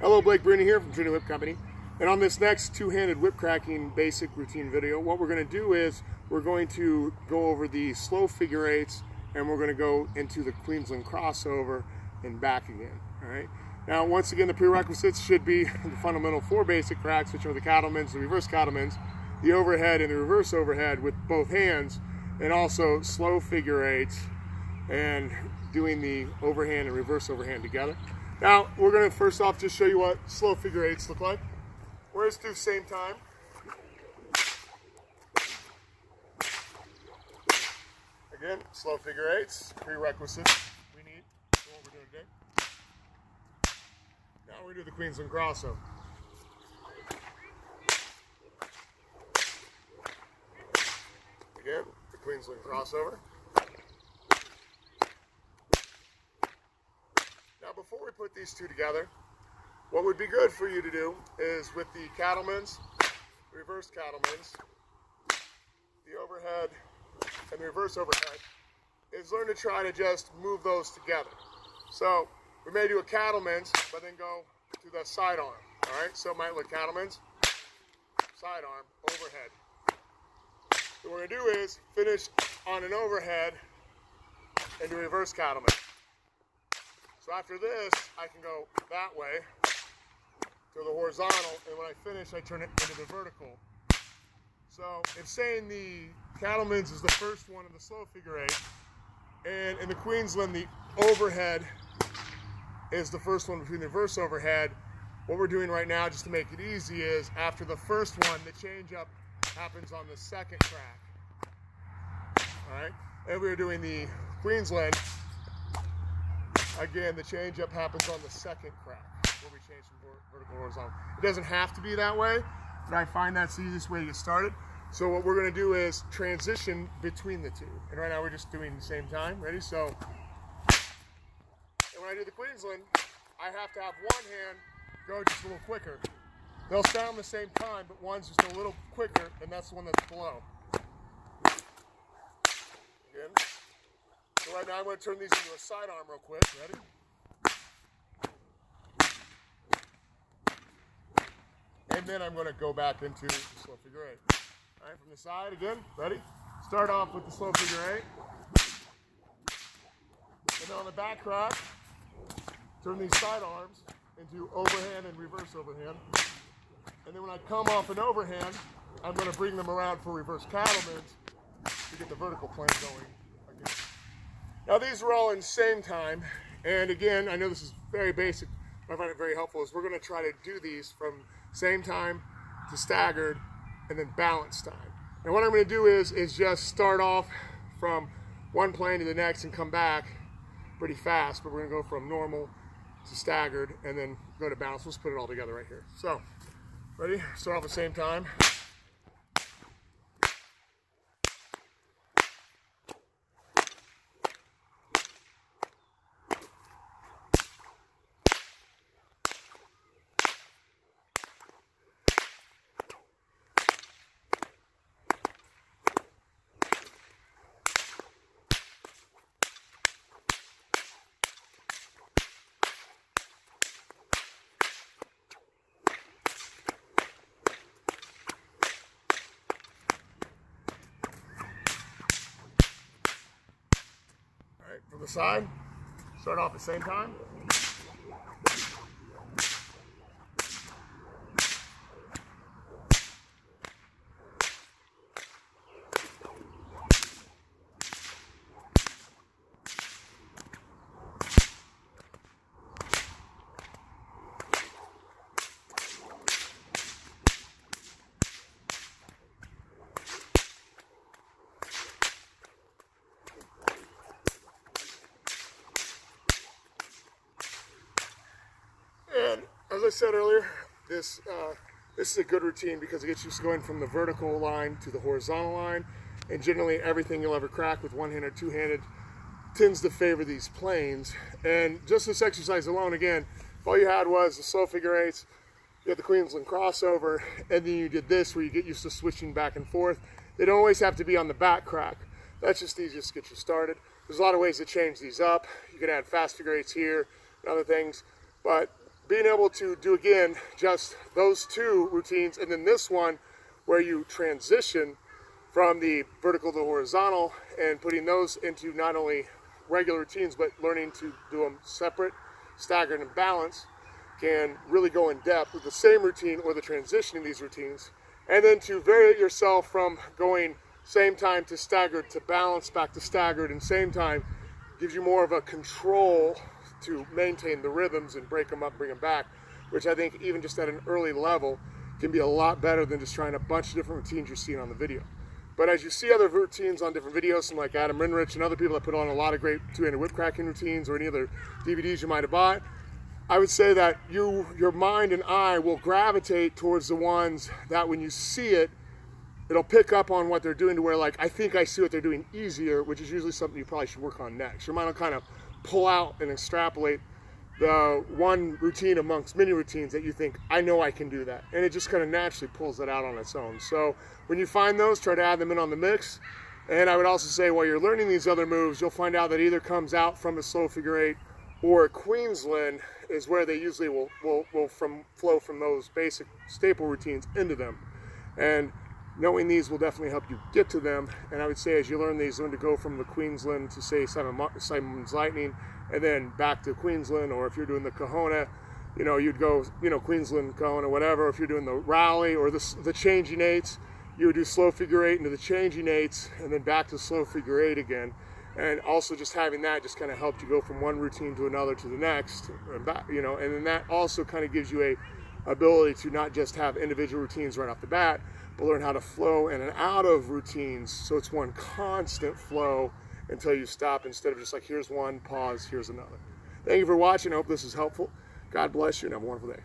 Hello, Blake Bruning here from Trinity Whip Company. And on this next two-handed whip cracking basic routine video, what we're going to do is we're going to go over the slow figure eights and we're going to go into the Queensland Crossover and back again. All right. Now, once again, the prerequisites should be the fundamental four basic cracks, which are the cattlemans, the reverse cattlemans, the overhead and the reverse overhead with both hands, and also slow figure eights and doing the overhand and reverse overhand together. Now, we're going to first off just show you what slow figure eights look like. We're just do the same time. Again, slow figure eights, prerequisites we need for what we're doing today. Now we do the Queensland Crossover. Again, the Queensland Crossover. Now, before we put these two together, what would be good for you to do is with the cattlemans, reverse cattlemans, the overhead and the reverse overhead, is learn to try to just move those together. So we may do a cattlemans, but then go to the side arm. All right, so it might look cattlemans, side arm, overhead. So what we're gonna do is finish on an overhead and do reverse cattleman. So after this, I can go that way to the horizontal, and when I finish, I turn it into the vertical. So it's saying the cattlemans is the first one in the slow figure eight, and in the Queensland, the overhead is the first one between the reverse overhead. What we're doing right now, just to make it easy, is after the first one, the change up happens on the second crack. All right, and we're doing the Queensland. Again, the change up happens on the second crack where we change from vertical to horizontal. It doesn't have to be that way, but I find that's the easiest way to get started. So what we're going to do is transition between the two. And right now we're just doing the same time. Ready? So, and when I do the Queensland, I have to have one hand go just a little quicker. They'll sound the same time, but one's just a little quicker, and that's the one that's below. Again. So right now I'm going to turn these into a side arm real quick. Ready? And then I'm going to go back into the slow figure eight. All right, from the side again. Ready? Start off with the slow figure eight. And then on the back crack, turn these side arms into overhand and reverse overhand. And then when I come off an overhand, I'm going to bring them around for reverse cattlemans to get the vertical plane going again. Now these are all in the same time, and again, I know this is very basic, but I find it very helpful, is we're going to try to do these from same time to staggered and then balanced time. And what I'm going to do is just start off from one plane to the next and come back pretty fast, but we're going to go from normal to staggered and then go to balance. Let's put it all together right here. So, ready? Start off at the same time. From the side, start off at the same time. And as I said earlier, this is a good routine because it gets you going from the vertical line to the horizontal line, and generally everything you'll ever crack with one-handed or two-handed tends to favor these planes. And just this exercise alone, again, if all you had was the slow figure eights, you had the Queensland Crossover, and then you did this where you get used to switching back and forth. They don't always have to be on the back crack. That's just easiest to get you started. There's a lot of ways to change these up. You can add fast figure eights here and other things, but being able to do, again, just those 2 routines, and then this one where you transition from the vertical to horizontal and putting those into not only regular routines, but learning to do them separate, staggered, and balanced, can really go in depth with the same routine or the transition in these routines. And then to vary it yourself from going same time to staggered to balance back to staggered, and same time gives you more of a control to maintain the rhythms and break them up, bring them back, which I think even just at an early level can be a lot better than just trying a bunch of different routines you're seeing on the video. But as you see other routines on different videos, from like Adam Rinrich and other people that put on a lot of great two-handed whip cracking routines, or any other DVDs you might have bought, I would say that your mind and eye will gravitate towards the ones that when you see it, it'll pick up on what they're doing, to where, like, I think I see what they're doing easier, which is usually something you probably should work on next. Your mind will kind of pull out and extrapolate the one routine amongst many routines that you think, I know I can do that. And it just kind of naturally pulls it out on its own. So when you find those, try to add them in on the mix. And I would also say, while you're learning these other moves, you'll find out that either comes out from a slow figure 8 or Queensland is where they usually will flow from those basic staple routines into them. And knowing these will definitely help you get to them. And I would say, as you learn these, learn to go from the Queensland to, say, Simon's Lightning, and then back to Queensland. Or if you're doing the Kahuna, you know, you'd go, you know, Queensland, Kahuna, whatever. If you're doing the rally or the changing 8s, you would do slow figure 8 into the changing 8s, and then back to slow figure 8 again. And also just having that just kind of helped you go from one routine to another to the next, and back, you know. And then that also kind of gives you a ability to not just have individual routines right off the bat, but learn how to flow in and out of routines, so it's one constant flow until you stop, instead of just like, here's one, pause, here's another. Thank you for watching. I hope this is helpful. God bless you, and have a wonderful day.